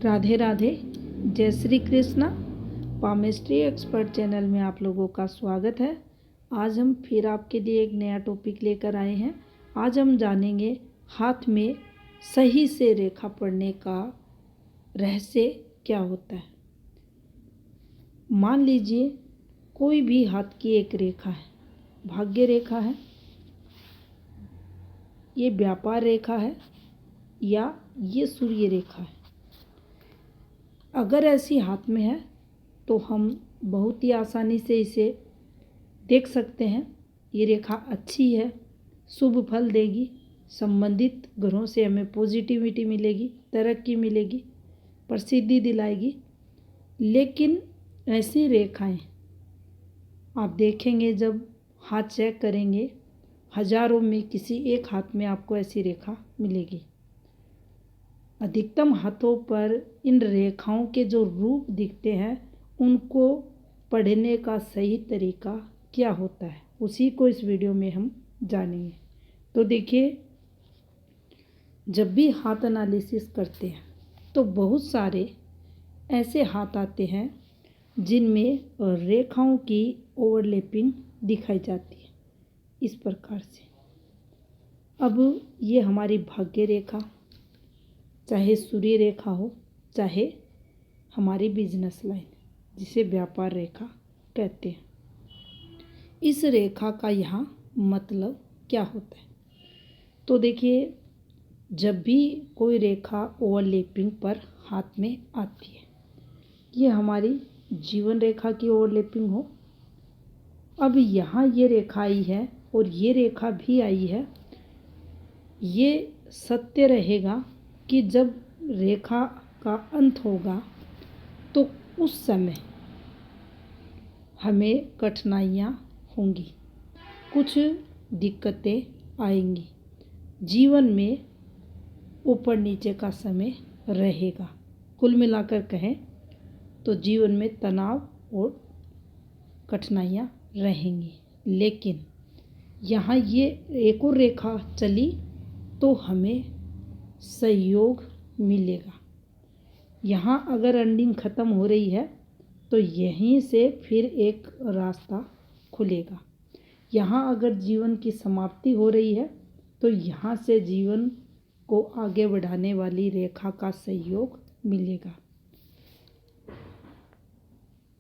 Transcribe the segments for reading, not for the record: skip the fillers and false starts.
राधे राधे। जय Shri Krishna. Palmistry expert channel में आप लोगों का स्वागत है। आज हम फिर आपके लिए एक नया टॉपिक लेकर आए हैं। आज हम जानेंगे हाथ में सही से रेखा पढ़ने का रहस्य क्या होता है। मान लीजिए कोई भी हाथ की एक रेखा है, भाग्य रेखा है, ये व्यापार रेखा है या ये सूर्य रेखा है। अगर ऐसी हाथ में है तो हम बहुत ही आसानी से इसे देख सकते हैं। ये रेखा अच्छी है, शुभ फल देगी, संबंधित ग्रहों से हमें पॉजिटिविटी मिलेगी, तरक्की मिलेगी, प्रसिद्धि दिलाएगी। लेकिन ऐसी रेखाएं आप देखेंगे, जब हाथ चेक करेंगे, हजारों में किसी एक हाथ में आपको ऐसी रेखा मिलेगी। अधिकतम हाथों पर इन रेखाओं के जो रूप दिखते हैं, उनको पढ़ने का सही तरीका क्या होता है, उसी को इस वीडियो में हम जानेंगे। तो देखिए, जब भी हाथ एनालिसिस करते हैं तो बहुत सारे ऐसे हाथ आते हैं जिनमें रेखाओं की ओवरलैपिंग दिखाई जाती है इस प्रकार से। अब ये हमारी भाग्य रेखा, चाहे सूर्य रेखा हो, चाहे हमारी बिजनेस लाइन जिसे व्यापार रेखा कहते हैं, इस रेखा का यहाँ मतलब क्या होता है। तो देखिए, जब भी कोई रेखा ओवरलैपिंग पर हाथ में आती है, ये हमारी जीवन रेखा की ओवरलैपिंग हो। अब यहाँ ये रेखा आई है और ये रेखा भी आई है। ये सत्य रहेगा कि जब रेखा का अंत होगा तो उस समय हमें कठिनाइयाँ होंगी, कुछ दिक्कतें आएंगी, जीवन में ऊपर नीचे का समय रहेगा। कुल मिलाकर कहें तो जीवन में तनाव और कठिनाइयाँ रहेंगी। लेकिन यहाँ ये एक और रेखा चली तो हमें सहयोग मिलेगा। यहाँ अगर एंडिंग ख़त्म हो रही है तो यहीं से फिर एक रास्ता खुलेगा। यहाँ अगर जीवन की समाप्ति हो रही है तो यहाँ से जीवन को आगे बढ़ाने वाली रेखा का सहयोग मिलेगा।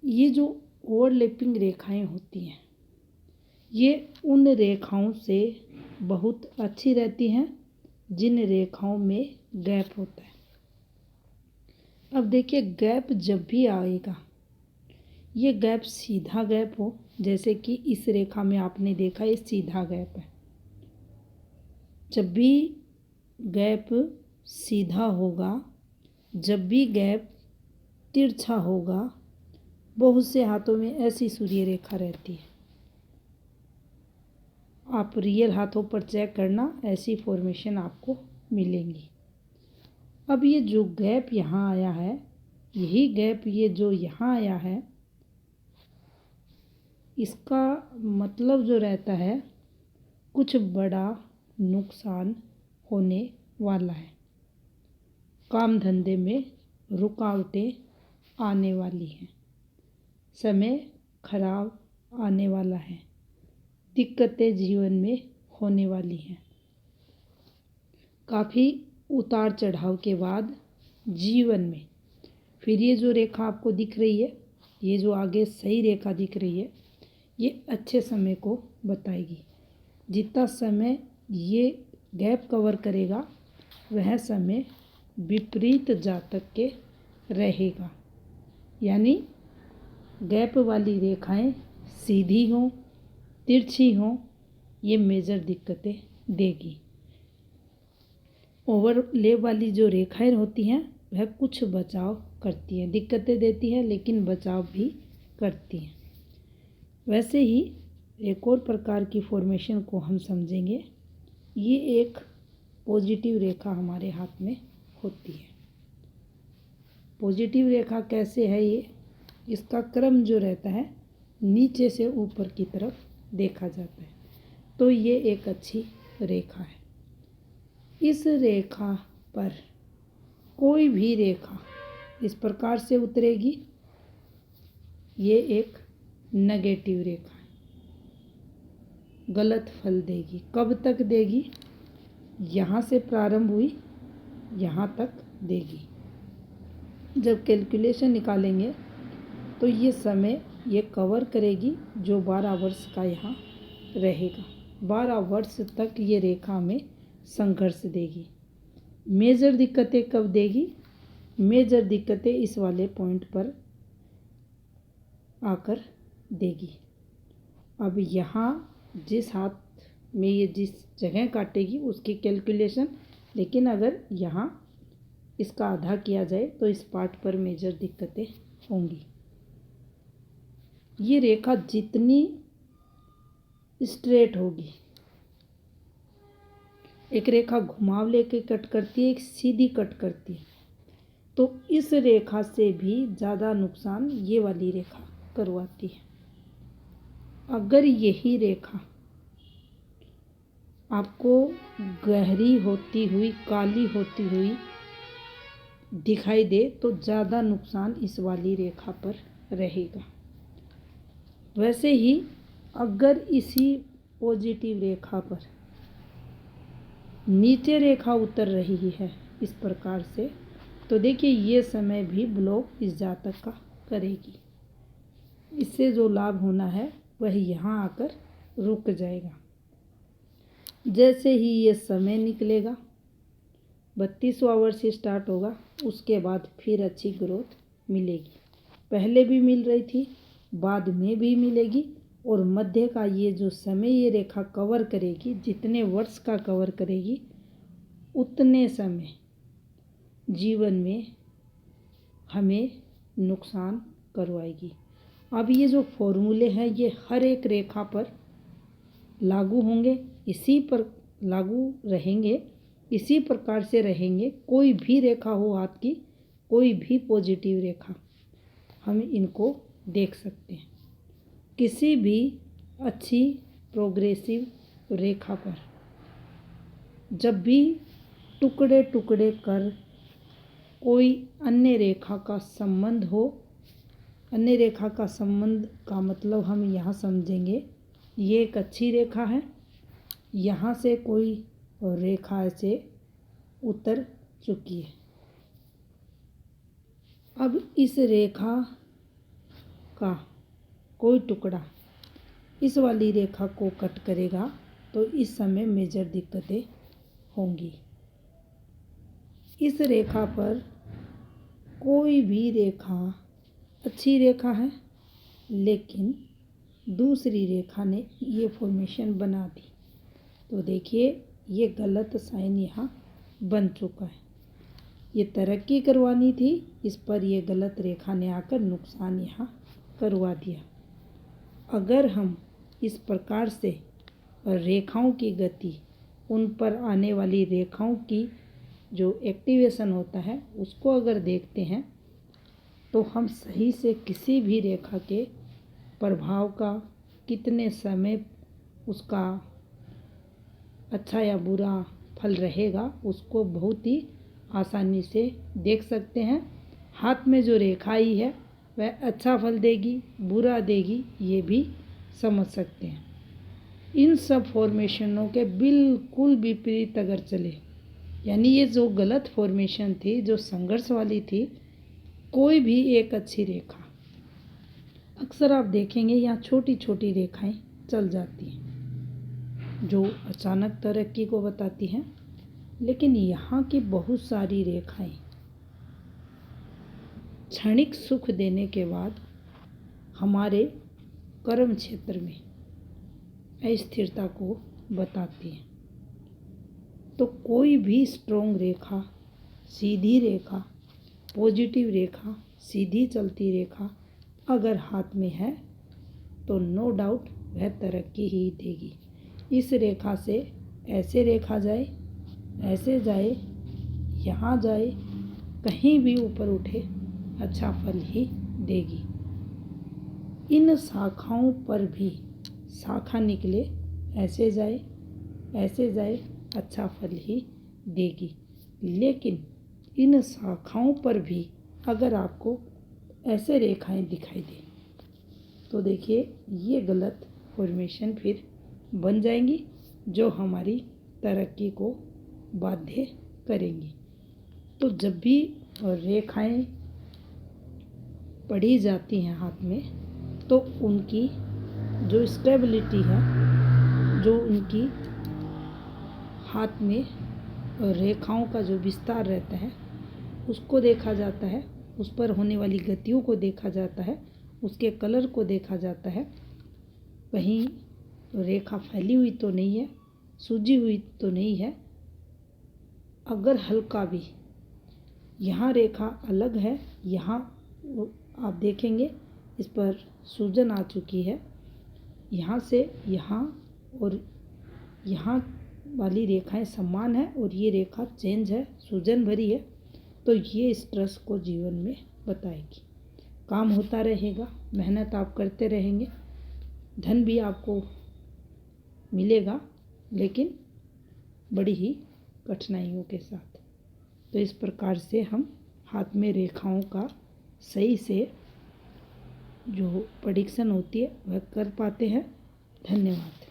ये जो ओवरलैपिंग रेखाएं होती हैं, ये उन रेखाओं से बहुत अच्छी रहती हैं जिन रेखाओं में गैप होता है। अब देखिए, गैप जब भी आएगा, ये गैप सीधा गैप हो, जैसे कि इस रेखा में आपने देखा ये सीधा गैप है। जब भी गैप सीधा होगा, जब भी गैप तिरछा होगा, बहुत से हाथों में ऐसी सूर्य रेखा रहती है। आप रियल हाथों पर चेक करना, ऐसी फॉर्मेशन आपको मिलेंगी। अब ये जो गैप यहाँ आया है, यही गैप ये जो यहाँ आया है, इसका मतलब जो रहता है, कुछ बड़ा नुकसान होने वाला है। काम धंधे में रुकावटें आने वाली हैं, समय खराब आने वाला है, दिक्कतें जीवन में होने वाली हैं। काफ़ी उतार चढ़ाव के बाद जीवन में फिर ये जो रेखा आपको दिख रही है, ये जो आगे सही रेखा दिख रही है, ये अच्छे समय को बताएगी। जितना समय ये गैप कवर करेगा, वह समय विपरीत जातक के रहेगा। यानी गैप वाली रेखाएं सीधी हों, तिरछी हों, ये मेजर दिक्कतें देगी। ओवरलैप वाली जो रेखाएं होती हैं, वह कुछ बचाव करती हैं, दिक्कतें देती हैं लेकिन बचाव भी करती हैं। वैसे ही एक और प्रकार की फॉर्मेशन को हम समझेंगे। ये एक पॉजिटिव रेखा हमारे हाथ में होती है। पॉजिटिव रेखा कैसे है ये, इसका क्रम जो रहता है नीचे से ऊपर की तरफ देखा जाता है। तो ये एक अच्छी रेखा है। इस रेखा पर कोई भी रेखा इस प्रकार से उतरेगी। ये एक नेगेटिव रेखा है, गलत फल देगी। कब तक देगी? यहाँ से प्रारंभ हुई, यहाँ तक देगी। जब कैलकुलेशन निकालेंगे तो ये समय ये कवर करेगी जो 12 वर्ष का यहाँ रहेगा। 12 वर्ष तक ये रेखा में संघर्ष देगी। मेजर दिक्कतें कब देगी? मेजर दिक्कतें इस वाले पॉइंट पर आकर देगी। अब यहाँ जिस हाथ में ये जिस जगह काटेगी उसकी कैलकुलेशन, लेकिन अगर यहाँ इसका आधा किया जाए तो इस पार्ट पर मेजर दिक्कतें होंगी। ये रेखा जितनी स्ट्रेट होगी, एक रेखा घुमाव लेके कट करती है, एक सीधी कट करती है, तो इस रेखा से भी ज़्यादा नुकसान ये वाली रेखा करवाती है। अगर यही रेखा आपको गहरी होती हुई, काली होती हुई दिखाई दे तो ज़्यादा नुकसान इस वाली रेखा पर रहेगा। वैसे ही अगर इसी पॉजिटिव रेखा पर नीचे रेखा उतर रही है इस प्रकार से, तो देखिए ये समय भी ब्लॉक इस जातक का करेगी। इससे जो लाभ होना है वह यहाँ आकर रुक जाएगा। जैसे ही ये समय निकलेगा, 32वां वर्ष स्टार्ट होगा, उसके बाद फिर अच्छी ग्रोथ मिलेगी। पहले भी मिल रही थी, बाद में भी मिलेगी, और मध्य का ये जो समय ये रेखा कवर करेगी, जितने वर्ष का कवर करेगी उतने समय जीवन में हमें नुकसान करवाएगी। अब ये जो फॉर्मूले हैं ये हर एक रेखा पर लागू होंगे, इसी पर लागू रहेंगे, इसी प्रकार से रहेंगे। कोई भी रेखा हो हाथ की, कोई भी पॉजिटिव रेखा, हम इनको देख सकते हैं। किसी भी अच्छी प्रोग्रेसिव रेखा पर जब भी टुकड़े टुकड़े कर कोई अन्य रेखा का संबंध हो, अन्य रेखा का संबंध का मतलब हम यहाँ समझेंगे, ये एक अच्छी रेखा है, यहाँ से कोई रेखा ऐसे उतर चुकी है। अब इस रेखा का कोई टुकड़ा इस वाली रेखा को कट करेगा तो इस समय मेजर दिक्कतें होंगी। इस रेखा पर कोई भी रेखा अच्छी रेखा है, लेकिन दूसरी रेखा ने ये फॉर्मेशन बना दी, तो देखिए ये गलत साइन यहाँ बन चुका है। ये तरक्की करवानी थी, इस पर ये गलत रेखा ने आकर नुकसान यहाँ करवा दिया। अगर हम इस प्रकार से रेखाओं की गति, उन पर आने वाली रेखाओं की जो एक्टिवेशन होता है उसको अगर देखते हैं, तो हम सही से किसी भी रेखा के प्रभाव का कितने समय उसका अच्छा या बुरा फल रहेगा उसको बहुत ही आसानी से देख सकते हैं। हाथ में जो रेखा आई है वह अच्छा फल देगी, बुरा देगी, ये भी समझ सकते हैं। इन सब फॉर्मेशनों के बिल्कुल विपरीत अगर चले, यानी ये जो गलत फॉर्मेशन थी, जो संघर्ष वाली थी, कोई भी एक अच्छी रेखा, अक्सर आप देखेंगे यहाँ छोटी छोटी रेखाएं चल जाती हैं जो अचानक तरक्की को बताती हैं, लेकिन यहाँ की बहुत सारी रेखाएं क्षणिक सुख देने के बाद हमारे कर्म क्षेत्र में अस्थिरता को बताती हैं। तो कोई भी स्ट्रॉन्ग रेखा, सीधी रेखा, पॉजिटिव रेखा, सीधी चलती रेखा अगर हाथ में है तो नो डाउट वह तरक्की ही देगी। इस रेखा से ऐसे रेखा जाए, ऐसे जाए, यहाँ जाए, कहीं भी ऊपर उठे, अच्छा फल ही देगी। इन शाखाओं पर भी शाखा निकले, ऐसे जाए, ऐसे जाए, अच्छा फल ही देगी। लेकिन इन शाखाओं पर भी अगर आपको ऐसे रेखाएं दिखाई दे तो देखिए ये गलत फॉर्मेशन फिर बन जाएंगी जो हमारी तरक्की को बाध्य करेंगी। तो जब भी रेखाएं पढ़ी जाती हैं हाथ में तो उनकी जो स्टेबिलिटी है, जो उनकी हाथ में रेखाओं का जो विस्तार रहता है उसको देखा जाता है, उस पर होने वाली गतियों को देखा जाता है, उसके कलर को देखा जाता है। कहीं रेखा फैली हुई तो नहीं है, सूजी हुई तो नहीं है। अगर हल्का भी यहाँ रेखा अलग है, यहाँ आप देखेंगे इस पर सूजन आ चुकी है, यहाँ से यहाँ और यहाँ वाली रेखाएं समान है और ये रेखा चेंज है, सूजन भरी है, तो ये स्ट्रेस को जीवन में बताएगी। काम होता रहेगा, मेहनत आप करते रहेंगे, धन भी आपको मिलेगा, लेकिन बड़ी ही कठिनाइयों के साथ। तो इस प्रकार से हम हाथ में रेखाओं का सही से जो प्रेडिक्शन होती है वह कर पाते हैं। धन्यवाद।